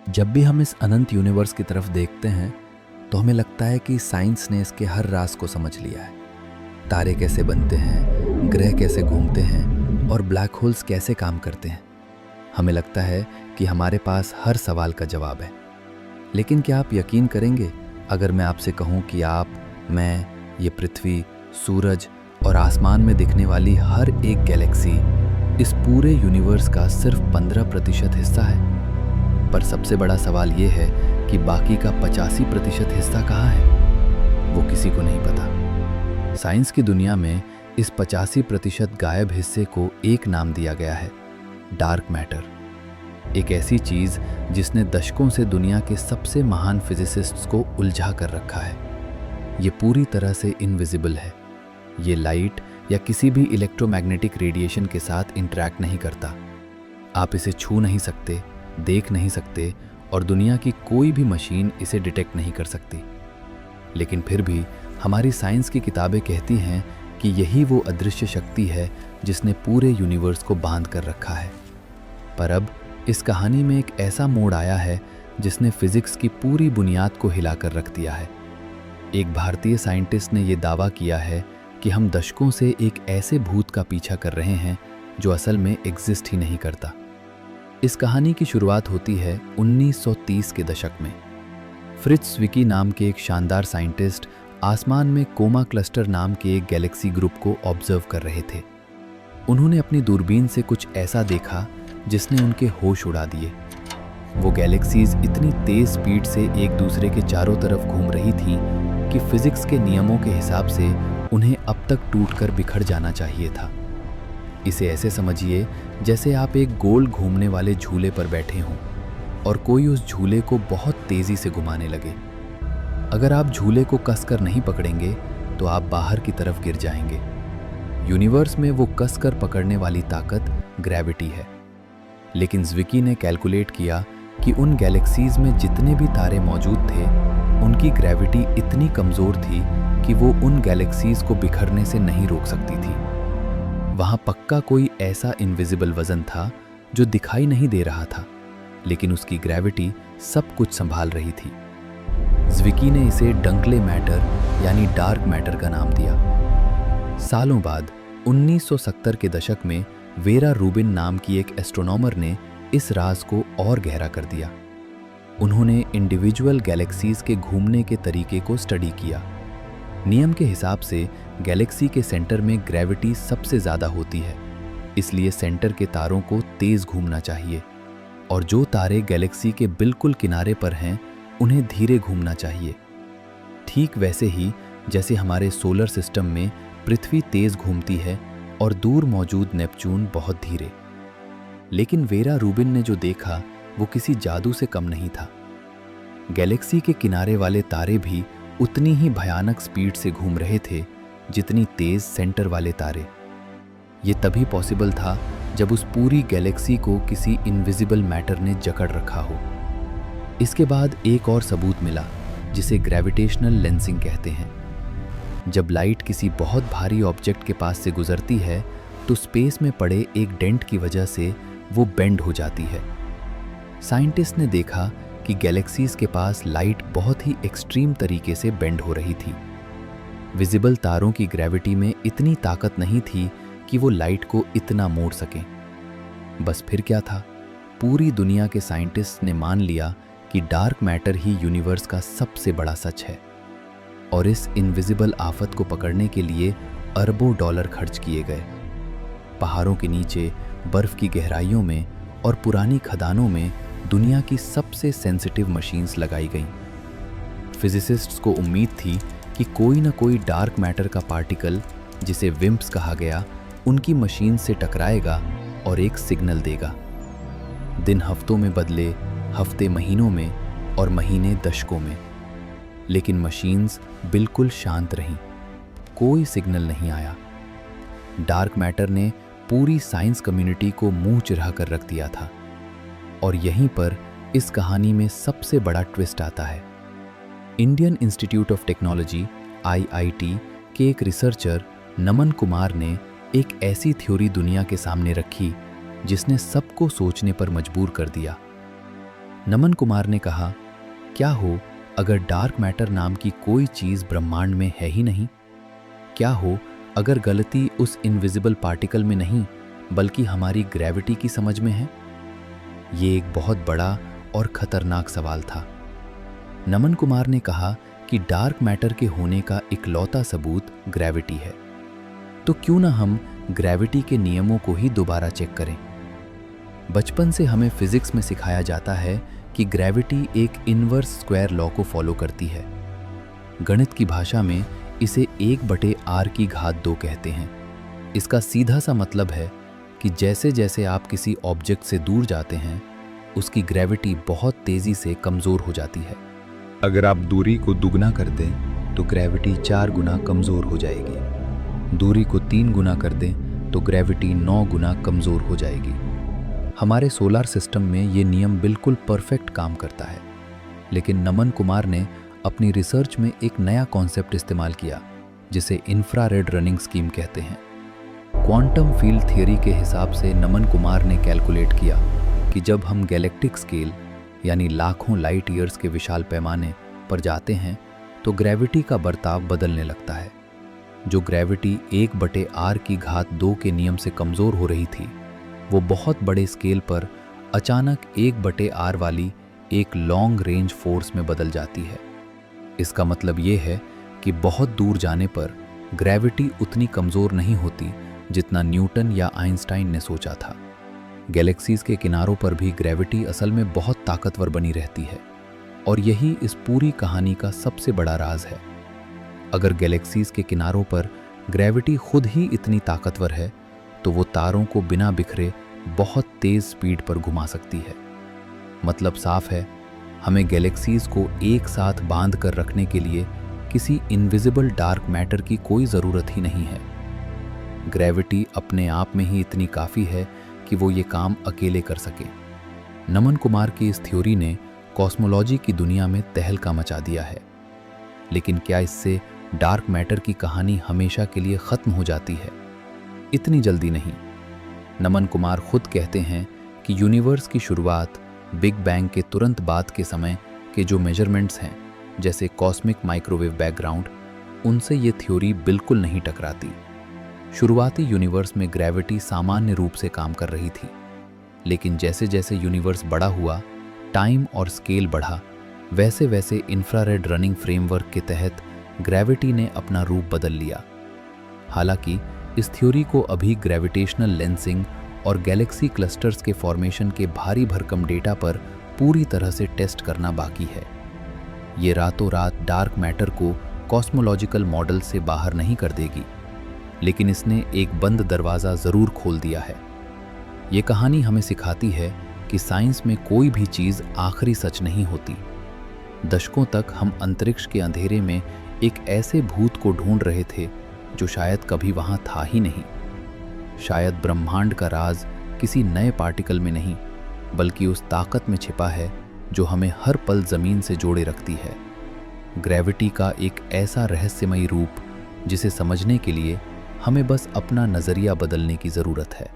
जब भी हम इस अनंत यूनिवर्स की तरफ देखते हैं तो हमें लगता है कि साइंस ने इसके हर राज को समझ लिया है। तारे कैसे बनते हैं, ग्रह कैसे घूमते हैं और ब्लैक होल्स कैसे काम करते हैं। हमें लगता है कि हमारे पास हर सवाल का जवाब है। लेकिन क्या आप यकीन करेंगे अगर मैं आपसे कहूं कि आप, मैं, ये पृथ्वी, सूरज और आसमान में दिखने वाली हर एक गैलेक्सी इस पूरे यूनिवर्स का सिर्फ 15% हिस्सा है। पर सबसे बड़ा सवाल ये है कि बाकी का 85% हिस्सा कहाँ है? वो किसी को नहीं पता। साइंस की दुनिया में इस 85% गायब हिस्से को एक नाम दिया गया है, डार्क मैटर। एक ऐसी चीज जिसने दशकों से दुनिया के सबसे महान फिजिसिस्ट्स को उलझा कर रखा है। ये पूरी तरह से इनविजिबल है। ये लाइट या किसी भी इलेक्ट्रोमैग्नेटिक रेडिएशन के साथ इंटरैक्ट नहीं करता। आप इसे छू नहीं सकते, देख नहीं सकते और दुनिया की कोई भी मशीन इसे डिटेक्ट नहीं कर सकती। लेकिन फिर भी हमारी साइंस की किताबें कहती हैं कि यही वो अदृश्य शक्ति है जिसने पूरे यूनिवर्स को बांध कर रखा है। पर अब इस कहानी में एक ऐसा मोड़ आया है जिसने फिजिक्स की पूरी बुनियाद को हिलाकर रख दिया है। एक भारतीय साइंटिस्ट ने यह दावा किया है कि हम दशकों से एक ऐसे भूत का पीछा कर रहे हैं जो असल में एग्जिस्ट ही नहीं करता। इस कहानी की शुरुआत होती है 1930 के दशक में। फ्रिट्ज ज़्विकी नाम के एक शानदार साइंटिस्ट आसमान में कोमा क्लस्टर नाम के एक गैलेक्सी ग्रुप को ऑब्जर्व कर रहे थे। उन्होंने अपनी दूरबीन से कुछ ऐसा देखा जिसने उनके होश उड़ा दिए। वो गैलेक्सीज इतनी तेज स्पीड से एक दूसरे के चारों तरफ घूम रही थीं कि फिजिक्स के नियमों के हिसाब से उन्हें अब तक टूटकर बिखर जाना चाहिए था। इसे ऐसे समझिए जैसे आप एक गोल घूमने वाले झूले पर बैठे हों और कोई उस झूले को बहुत तेजी से घुमाने लगे। अगर आप झूले को कसकर नहीं पकड़ेंगे तो आप बाहर की तरफ गिर जाएंगे। यूनिवर्स में वो कसकर पकड़ने वाली ताकत ग्रेविटी है। लेकिन ज़्विकी ने कैलकुलेट किया कि उन गैलेक्सीज में जितने भी तारे मौजूद थे उनकी ग्रेविटी इतनी कमज़ोर थी कि वो उन गैलेक्सीज को बिखरने से नहीं रोक सकती थी। वहाँ पक्का कोई ऐसा इनविजिबल वजन था जो दिखाई नहीं दे रहा था, लेकिन उसकी ग्रेविटी सब कुछ संभाल रही थी। ज़्विकी ने इसे डंकले मैटर यानी डार्क मैटर का नाम दिया। सालों बाद 1970 के दशक में वेरा रूबिन नाम की एक एस्ट्रोनॉमर ने इस राज को और गहरा कर दिया। उन्होंने इंडिविजुअल गैलेक्सीज के घूमने के तरीके को स्टडी किया। नियम के हिसाब से गैलेक्सी के सेंटर में ग्रेविटी सबसे ज़्यादा होती है, इसलिए सेंटर के तारों को तेज़ घूमना चाहिए और जो तारे गैलेक्सी के बिल्कुल किनारे पर हैं उन्हें धीरे घूमना चाहिए। ठीक वैसे ही जैसे हमारे सोलर सिस्टम में पृथ्वी तेज़ घूमती है और दूर मौजूद नेपच्यून बहुत धीरे। लेकिन वेरा रूबिन ने जो देखा वो किसी जादू से कम नहीं था। गैलेक्सी के किनारे वाले तारे भी उतनी ही भयानक स्पीड से घूम रहे थे जितनी तेज सेंटर वाले तारे। ये तभी पॉसिबल था जब उस पूरी गैलेक्सी को किसी इनविजिबल मैटर ने जकड़ रखा हो। इसके बाद एक और सबूत मिला जिसे ग्रेविटेशनल लेंसिंग कहते हैं। जब लाइट किसी बहुत भारी ऑब्जेक्ट के पास से गुजरती है तो स्पेस में पड़े एक डेंट की वजह से वो बेंड हो जाती है। साइंटिस्ट ने देखा कि गैलेक्सीज के पास लाइट बहुत ही एक्सट्रीम तरीके से बेंड हो रही थी। विजिबल तारों की ग्रेविटी में इतनी ताकत नहीं थी कि वो लाइट को इतना मोड़ सकें। बस फिर क्या था, पूरी दुनिया के साइंटिस्ट ने मान लिया कि डार्क मैटर ही यूनिवर्स का सबसे बड़ा सच है। और इस इनविजिबल आफत को पकड़ने के लिए अरबों डॉलर खर्च किए गए। पहाड़ों के नीचे, बर्फ की गहराइयों में और पुरानी खदानों में दुनिया की सबसे सेंसिटिव मशीन्स लगाई गईं। फिजिसिस्ट्स को उम्मीद थी कि कोई न कोई डार्क मैटर का पार्टिकल, जिसे विम्प्स कहा गया, उनकी मशीन से टकराएगा और एक सिग्नल देगा। दिन हफ्तों में बदले, हफ्ते महीनों में और महीने दशकों में, लेकिन मशीन्स बिल्कुल शांत रहीं। कोई सिग्नल नहीं आया। डार्क मैटर ने पूरी साइंस कम्युनिटी को मुंह चिढ़ा कर रख दिया था। और यहीं पर इस कहानी में सबसे बड़ा ट्विस्ट आता है। Indian institute of technology (IIT) के एक रिसर्चर नमन कुमार ने एक ऐसी थ्योरी दुनिया के सामने रखी जिसने सबको सोचने पर मजबूर कर दिया। नमन कुमार ने कहा, क्या हो अगर डार्क मैटर नाम की कोई चीज़ ब्रह्मांड में है ही नहीं? क्या हो अगर गलती उस इनविजिबल पार्टिकल में नहीं बल्कि हमारी ग्रेविटी की समझ में है? ये एक बहुत बड़ा और खतरनाक सवाल था। नमन कुमार ने कहा कि डार्क मैटर के होने का इकलौता सबूत ग्रेविटी है, तो क्यों ना हम ग्रेविटी के नियमों को ही दोबारा चेक करें। बचपन से हमें फिजिक्स में सिखाया जाता है कि ग्रेविटी एक इनवर्स स्क्वायर लॉ को फॉलो करती है। गणित की भाषा में इसे 1/r⁴ कहते हैं। इसका सीधा सा मतलब है कि जैसे जैसे आप किसी ऑब्जेक्ट से दूर जाते हैं, उसकी ग्रेविटी बहुत तेजी से कमजोर हो जाती है। अगर आप दूरी को दुगना कर दें तो ग्रेविटी 4 गुना कमजोर हो जाएगी। दूरी को 3 गुना कर दें तो ग्रेविटी 9 गुना कमजोर हो जाएगी। हमारे सोलर सिस्टम में ये नियम बिल्कुल परफेक्ट काम करता है, लेकिन नमन कुमार ने अपनी रिसर्च में एक नया कॉन्सेप्ट इस्तेमाल किया जिसे इंफ्रारेड रनिंग स्कीम कहते हैं। क्वांटम फील्ड थियरी के हिसाब से नमन कुमार ने कैलकुलेट किया कि जब हम गैलेक्टिक स्केल यानी लाखों लाइट ईयर्स के विशाल पैमाने पर जाते हैं तो ग्रेविटी का बर्ताव बदलने लगता है। जो ग्रेविटी 1/r⁴ के नियम से कमज़ोर हो रही थी, वो बहुत बड़े स्केल पर अचानक 1/r वाली एक लॉन्ग रेंज फोर्स में बदल जाती है। इसका मतलब ये है कि बहुत दूर जाने पर ग्रेविटी उतनी कमज़ोर नहीं होती जितना न्यूटन या आइंस्टाइन ने सोचा था। गैलेक्सीज के किनारों पर भी ग्रेविटी असल में बहुत ताकतवर बनी रहती है, और यही इस पूरी कहानी का सबसे बड़ा राज है। अगर गैलेक्सीज के किनारों पर ग्रेविटी खुद ही इतनी ताकतवर है तो वो तारों को बिना बिखरे बहुत तेज स्पीड पर घुमा सकती है। मतलब साफ है, हमें गैलेक्सीज को एक साथ बांध कर रखने के लिए किसी इनविजिबल डार्क मैटर की कोई ज़रूरत ही नहीं है। ग्रेविटी अपने आप में ही इतनी काफ़ी है कि वो ये काम अकेले कर सके। नमन कुमार की इस थ्योरी ने कॉस्मोलॉजी की दुनिया में तहलका मचा दिया है, लेकिन क्या इससे डार्क मैटर की कहानी हमेशा के लिए ख़त्म हो जाती है? इतनी जल्दी नहीं। नमन कुमार खुद कहते हैं कि यूनिवर्स की शुरुआत बिग बैंग के तुरंत बाद के समय के जो मेजरमेंट्स हैं, जैसे कॉस्मिक माइक्रोवेव बैकग्राउंड, उनसे ये थ्योरी बिल्कुल नहीं टकराती। शुरुआती यूनिवर्स में ग्रेविटी सामान्य रूप से काम कर रही थी, लेकिन जैसे जैसे यूनिवर्स बड़ा हुआ, टाइम और स्केल बढ़ा, वैसे वैसे इंफ्रारेड रनिंग फ्रेमवर्क के तहत ग्रेविटी ने अपना रूप बदल लिया। हालांकि इस थ्योरी को अभी ग्रेविटेशनल लेंसिंग और गैलेक्सी क्लस्टर्स के फॉर्मेशन के भारी भरकम डेटा पर पूरी तरह से टेस्ट करना बाकी है। ये रातों रात डार्क मैटर को कॉस्मोलॉजिकल मॉडल से बाहर नहीं कर देगी, लेकिन इसने एक बंद दरवाज़ा ज़रूर खोल दिया है। ये कहानी हमें सिखाती है कि साइंस में कोई भी चीज़ आखिरी सच नहीं होती। दशकों तक हम अंतरिक्ष के अंधेरे में एक ऐसे भूत को ढूंढ रहे थे जो शायद कभी वहाँ था ही नहीं। शायद ब्रह्मांड का राज किसी नए पार्टिकल में नहीं, बल्कि उस ताकत में छिपा है जो हमें हर पल ज़मीन से जोड़े रखती है। ग्रेविटी का एक ऐसा रहस्यमयी रूप जिसे समझने के लिए हमें बस अपना नज़रिया बदलने की ज़रूरत है।